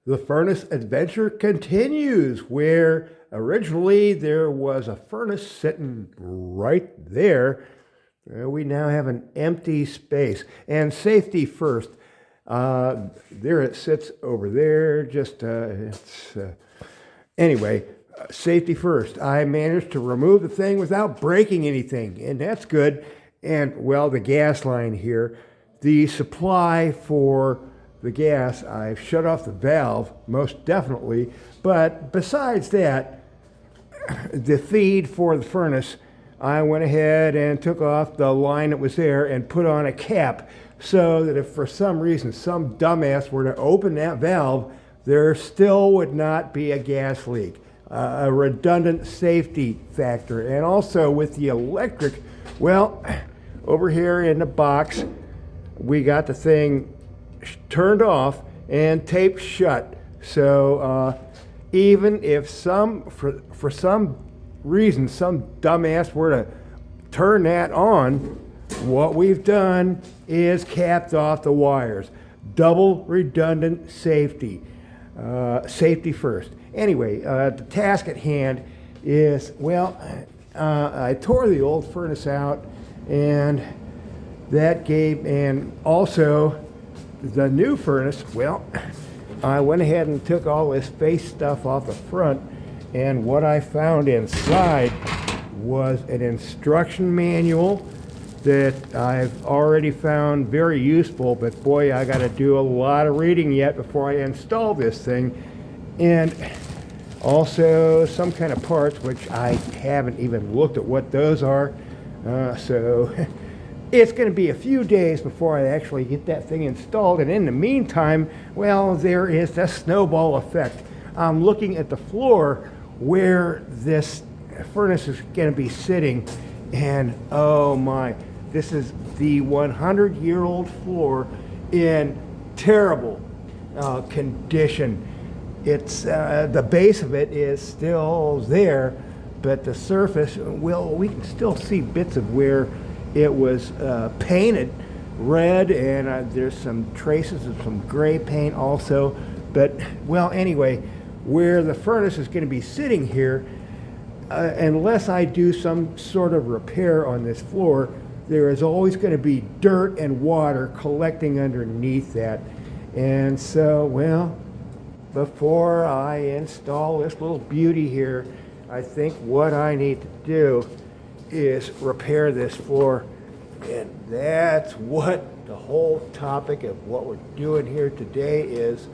The furnace adventure continues, where originally there was a furnace sitting right there. We now have an empty space. And safety first. There it sits over there. Anyway, safety first. I managed to remove the thing without breaking anything, and that's good. And, well, the gas line here, the supply for the gas, I've shut off the valve, most definitely. But besides that, the feed for the furnace, I went ahead and took off the line that was there and put on a cap so that if for some reason some dumbass were to open that valve, there still would not be a gas leak. A redundant safety factor. And also with the electric, well, over here in the box, we got the thing turned off and taped shut. So even if for some reason some dumbass were to turn that on, what we've done is capped off the wires. Double redundant safety. Safety first. Anyway, the task at hand is, well, I tore the old furnace out, and that gave, and also the new furnace, well, I went ahead and took all this face stuff off the front, and what I found inside was an instruction manual that I've already found very useful, but boy, I got to do a lot of reading yet before I install this thing. And also some kind of parts, which I haven't even looked at what those are. So it's going to be a few days before I actually get that thing installed. And in the meantime, well, there is the Snowball Effect. I'm looking at the floor where this furnace is going to be sitting, and oh my, this is the 100-year-old floor in terrible condition. It's the base of it is still there, but the surface, well, we can still see bits of where it was painted red, and there's some traces of some gray paint also. But, well, anyway, where the furnace is going to be sitting here, unless I do some sort of repair on this floor, there is always going to be dirt and water collecting underneath that. And so, well, before I install this little beauty here, I think what I need to do is repair this floor. And that's what the whole topic of what we're doing here today is.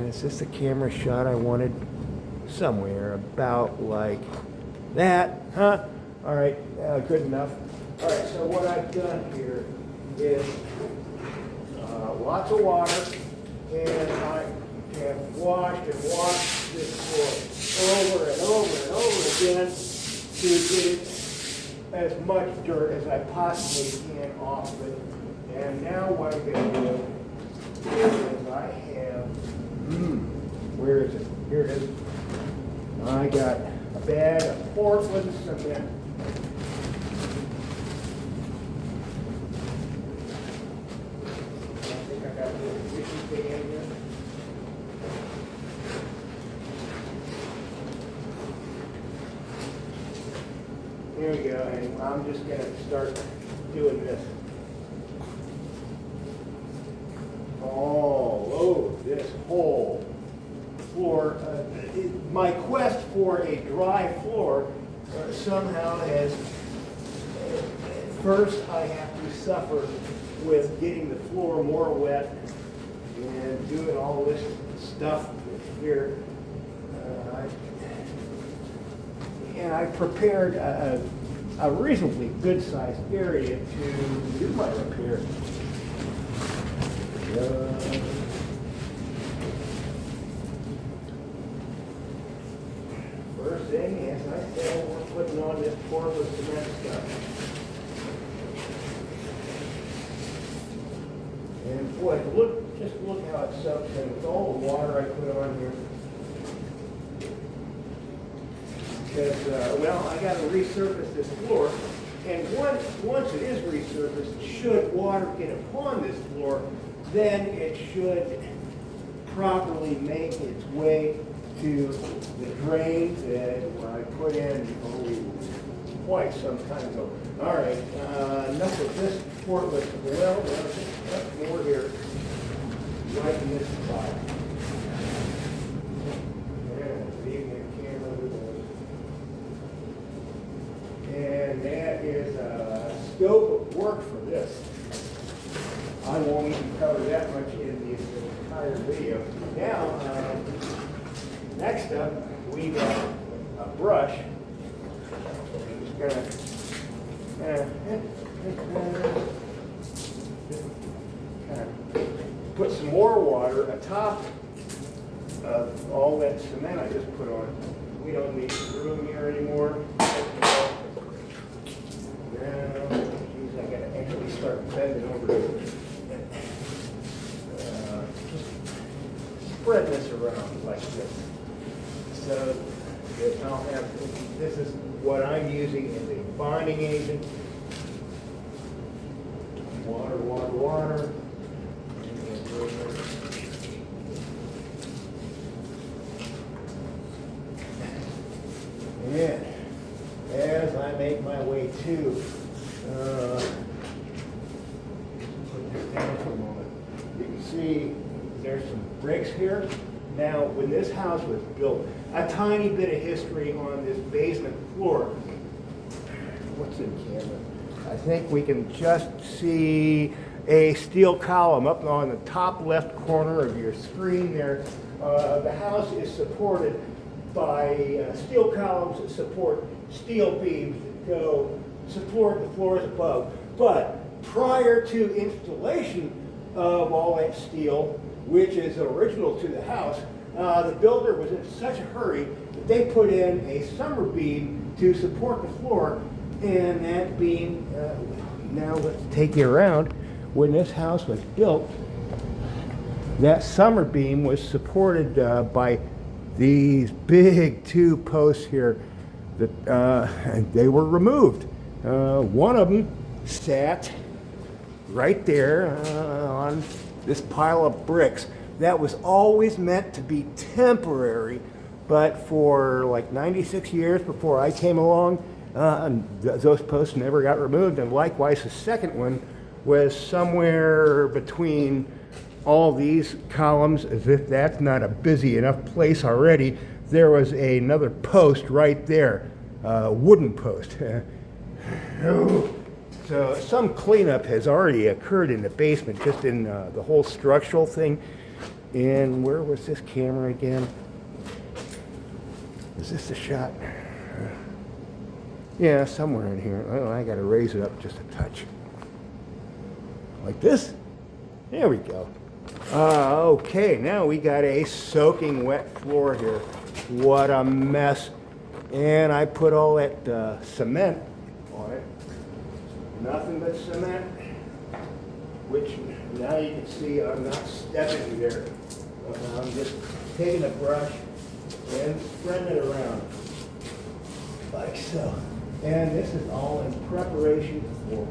Is this the camera shot I wanted? Somewhere about like that, huh? All right, good enough. All right, so what I've done here is lots of water, and I have washed and washed this floor over and over and over again to get as much dirt as I possibly can off of it. And now what I'm going to do is I have, where is it? Here it is. I got a bag of Portland cement. I think I got a little tissue thing in here. Here we go, and I'm just going to start doing this all over this whole floor. My quest for a dry floor somehow has, first I have to suffer with getting the floor more wet and doing all this stuff here. And I prepared a reasonably good-sized area to do my repair. First thing, as I said, we're putting on this Portland cement stuff. And boy, just look how it soaks in with all the water I put on here. Because, well, I got to resurface this floor, and once it is resurfaced, should water get upon this floor, then it should properly make its way to the drain that I put in quite some time ago. All right, enough of this portless. Well, there's more here, right in this spot. And that is a scope of work for this. I won't even cover that much in the entire video. Now, next up, we got a brush. I'm just gonna put some more water atop of all that cement I just put on. We don't need room here anymore. Geez, I gotta actually start bending over. Spread this around like this. So that I'll have, this is what I'm using as a bonding agent. Water, water, water. And as I make my way to, put this down for a moment, you can see there's some bricks here. Now, when this house was built, a tiny bit of history on this basement floor. What's in camera? I think we can just see a steel column up on the top left corner of your screen there. The house is supported by steel columns that support steel beams that go support the floors above. But prior to installation of all that steel, which is original to the house, the builder was in such a hurry that they put in a summer beam to support the floor, and that beam, now let's take you around. When this house was built, that summer beam was supported by these big two posts here that they were removed. One of them sat right there on this pile of bricks. That was always meant to be temporary, but for like 96 years before I came along, those posts never got removed. And likewise, the second one was somewhere between all these columns, as if that's not a busy enough place already. There was another post right there, wooden post. So some cleanup has already occurred in the basement, just in the whole structural thing. And where was this camera again? Is this the shot? Yeah, somewhere in here. Oh, I gotta raise it up just a touch. Like this? There we go. Okay, now we got a soaking wet floor here. What a mess. And I put all that cement on it. Nothing but cement, which now you can see I'm not stepping there. I'm just taking a brush and spreading it around like so. And this is all in preparation for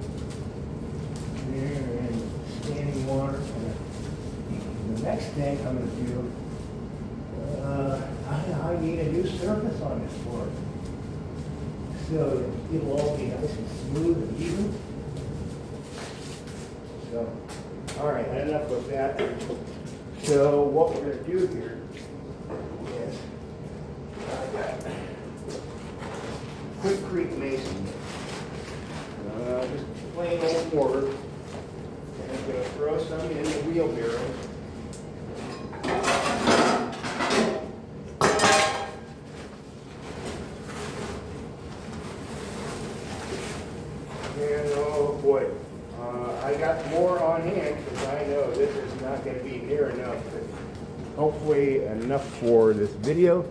standing water. The next thing I'm going to do, I need a new surface on this floor. So it'll all be nice and smooth and even. So, all right, enough of that. So what we're going to do here is, I got Quick Mason, just plain old mortar, and I'm going to throw some in the wheelbarrow. And oh boy, I got more on hand because I know this is not going to be near enough, but hopefully enough for this video.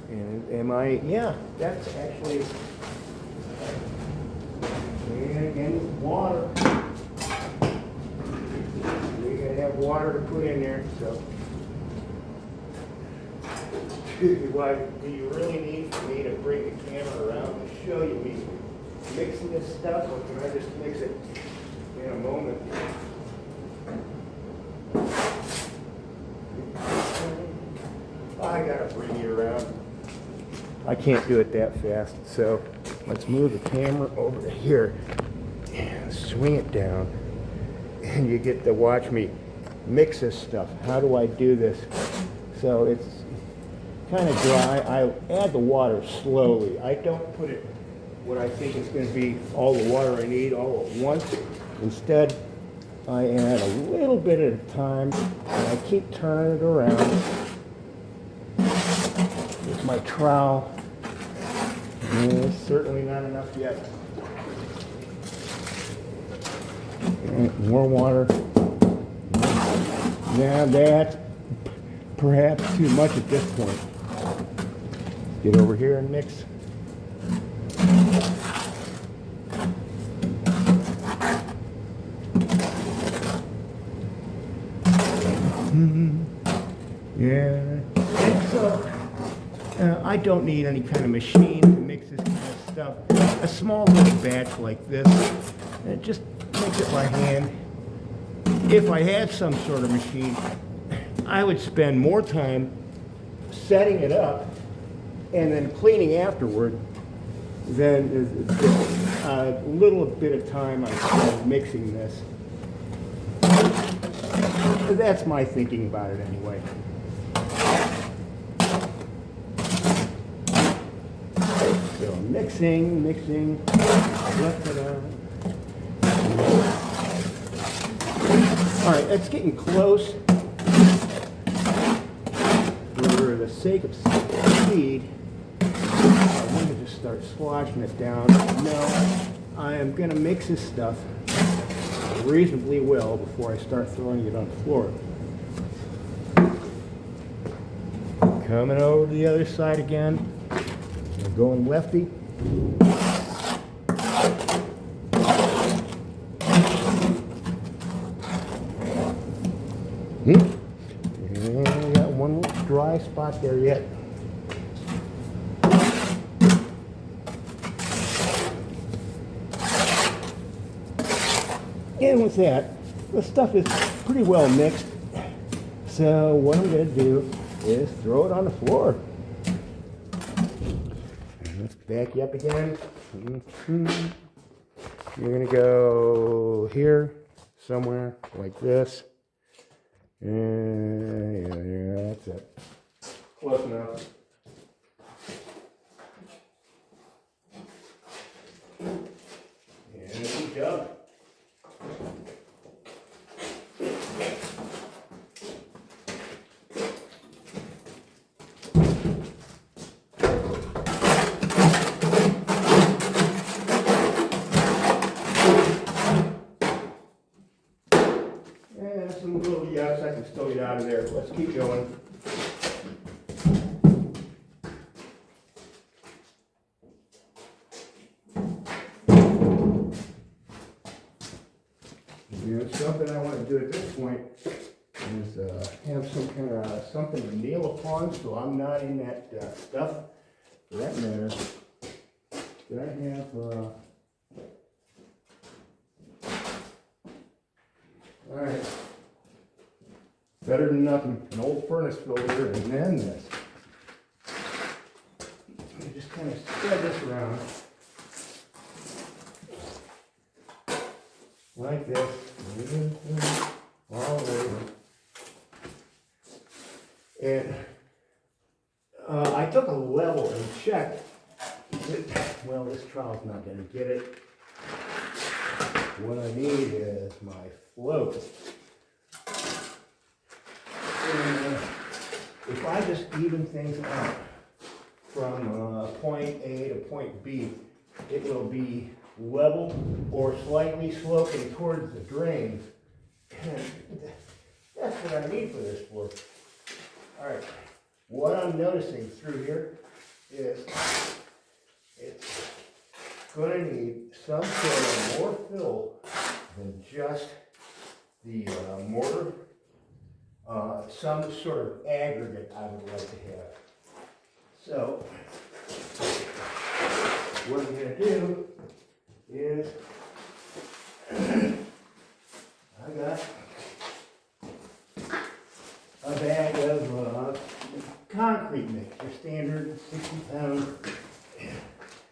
And yeah, that's actually, and again, water. We gotta have water to put in there, so. Why, do you really need for me to bring the camera around and show you me mixing this stuff, or can I just mix it in a moment? I gotta bring you around. I can't do it that fast, so let's move the camera over to here and swing it down, and you get to watch me mix this stuff. How do I do this? So it's kind of dry. I add the water slowly. I don't put it what I think is going to be all the water I need all at once. Instead, I add a little bit at a time, and I keep turning it around with my trowel. It's certainly not enough yet. And more water. Now that's perhaps too much at this point. Get over here and mix. Yeah. So I don't need any kind of machine to mix this kind of stuff. A small little batch like this, just mix it by hand. If I had some sort of machine, I would spend more time setting it up and then cleaning afterward than a little bit of time I spend mixing this. That's my thinking about it anyway. So mixing, left it on. All right, that's getting close. For the sake of speed, I want to just start sloshing it down. No, I am going to mix this stuff reasonably well before I start throwing it on the floor. Coming over to the other side again. We're going lefty. And I got one little dry spot there yet. And with that, the stuff is pretty well mixed. So what I'm going to do is throw it on the floor. And let's back you up again. You're going to go here, somewhere like this. Yeah, that's it. Close enough. And good job. And some little yucks, I can still get out of there. Let's keep going. Something I want to do at this point is have some kind of something to kneel upon, so I'm not in that stuff. For that matter, did I have? All right, better than nothing. An old furnace filter, and then this. Let me just kind of spread this around like this. All over. And I took a level and checked. Well, this trowel's not going to get it. What I need is my float. And if I just even things out from point A to point B, it will be level or slightly sloping towards the drains. And that's what I need for this floor. All right, what I'm noticing through here is it's going to need some sort of more fill than just the mortar. Some sort of aggregate I would like to have. So what I'm going to do is I got a bag of concrete mix, your standard 60 pound.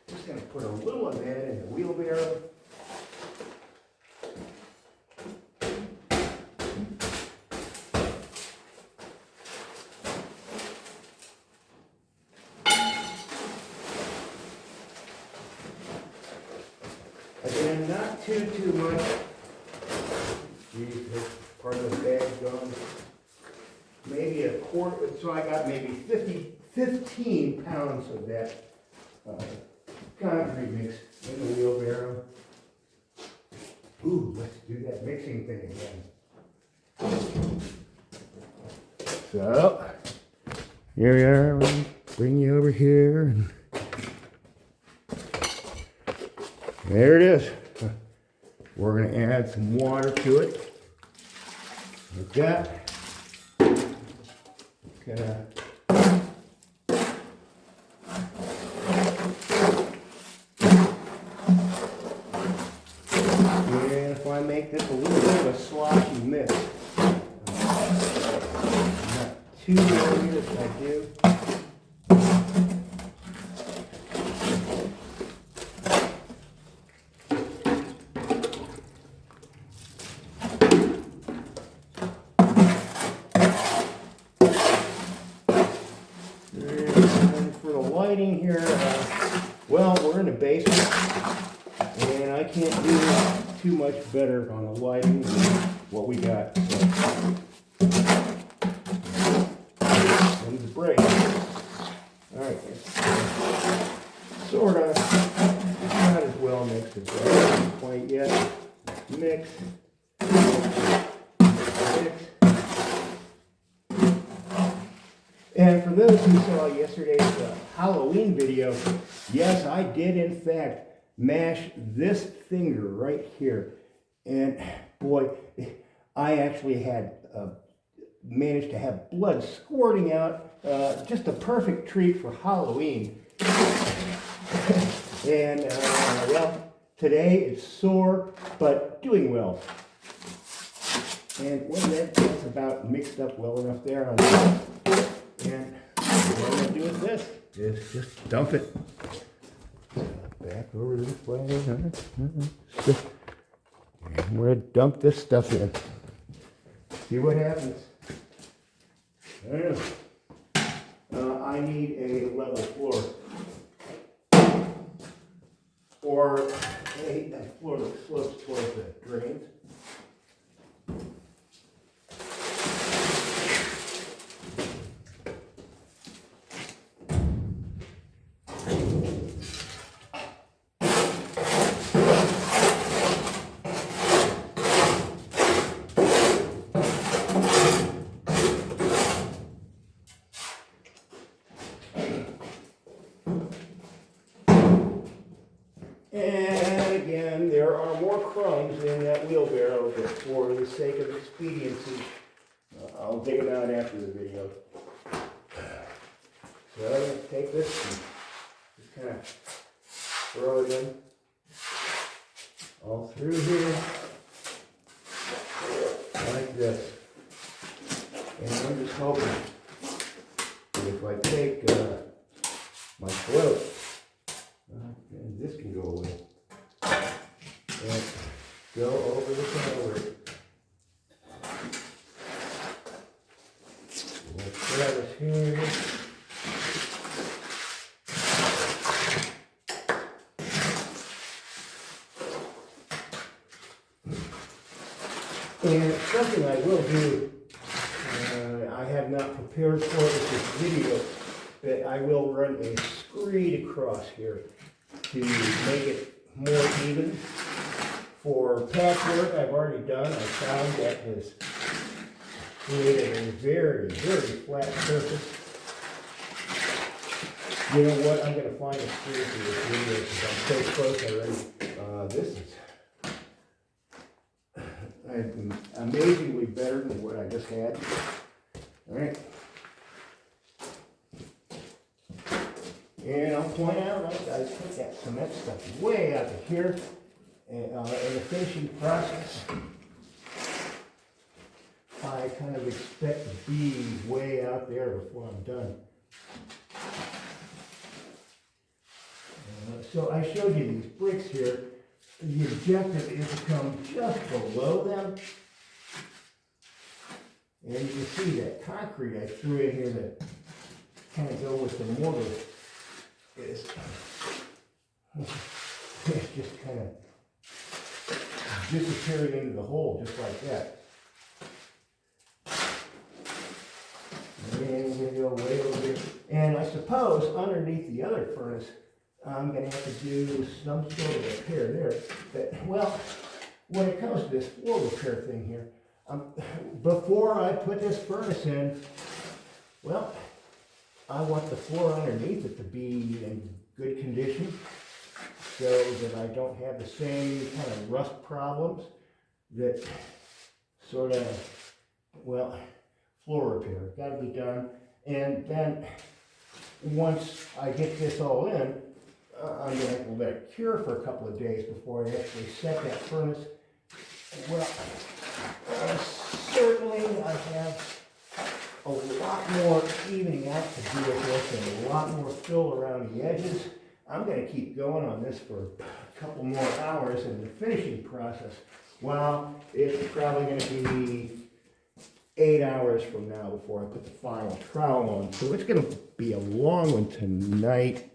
Just going to put a little of that in the wheelbarrow. Again, not too much. Geez, this part of the bag's gone. Maybe a quarter, so I got maybe 15 pounds of that concrete mix in the wheelbarrow. Ooh, let's do that mixing thing again. So, here we are. We'll bring you over here. And there it is. We're going to add some water to it. Like that. Gonna and if I make this a little bit of a sloshy mix, not too heavy as I do. Here, well, we're in the basement, and I can't do too much better on the lighting than what we got. So, comes the break. All right, sort of, not as well mixed as that, not quite yet. Mix. And for those who saw yesterday's Halloween video, yes, I did in fact mash this finger right here. And boy, I actually had managed to have blood squirting out. Just a perfect treat for Halloween. And well, today it's sore, but doing well. And when that's about mixed up well enough there on that. And what I'm going to do with this is just dump it back over this way. And we're going to dump this stuff in. See what happens. I need a level floor. Or a floor that slopes towards the drains. And again, there are more crumbs in that wheelbarrow, but for the sake of expediency, I'll dig them out after the video. So I'm going to take this and just kind of throw it in all through here, like this. And I'm just hoping that if I take my float, and this can go away. And go over the counter. We'll try this here. And something I will do, I have not prepared for this video, but I will run a screed across here to make it more even. For patchwork I've already done, I found that has created a very, very flat surface. You know what? I'm going to find a screed for this video because I'm so close already. This is amazingly better than what I just had. All right. And I'll point out, I put that cement stuff way out to here in the finishing process. I kind of expect to be way out there before I'm done. So I showed you these bricks here. The objective is to come just below them. And you can see that concrete I threw in here that kind of go with the mortar is it's just kind of disappearing into the hole just like that. And we're going to go way over here. And I suppose underneath the other furnace, I'm going to have to do some sort of repair there. But, well, when it comes to this floor repair thing here, before I put this furnace in, well, I want the floor underneath it to be in good condition so that I don't have the same kind of rust problems that sort of, well, floor repair got to be done. And then once I get this all in, I'm going to let it cure for a couple of days before I actually set that furnace. Well, certainly I have a lot more evening out to do with this and a lot more fill around the edges. I'm going to keep going on this for a couple more hours in the finishing process. Well, it's probably going to be 8 hours from now before I put the final trowel on. So it's going to be a long one tonight.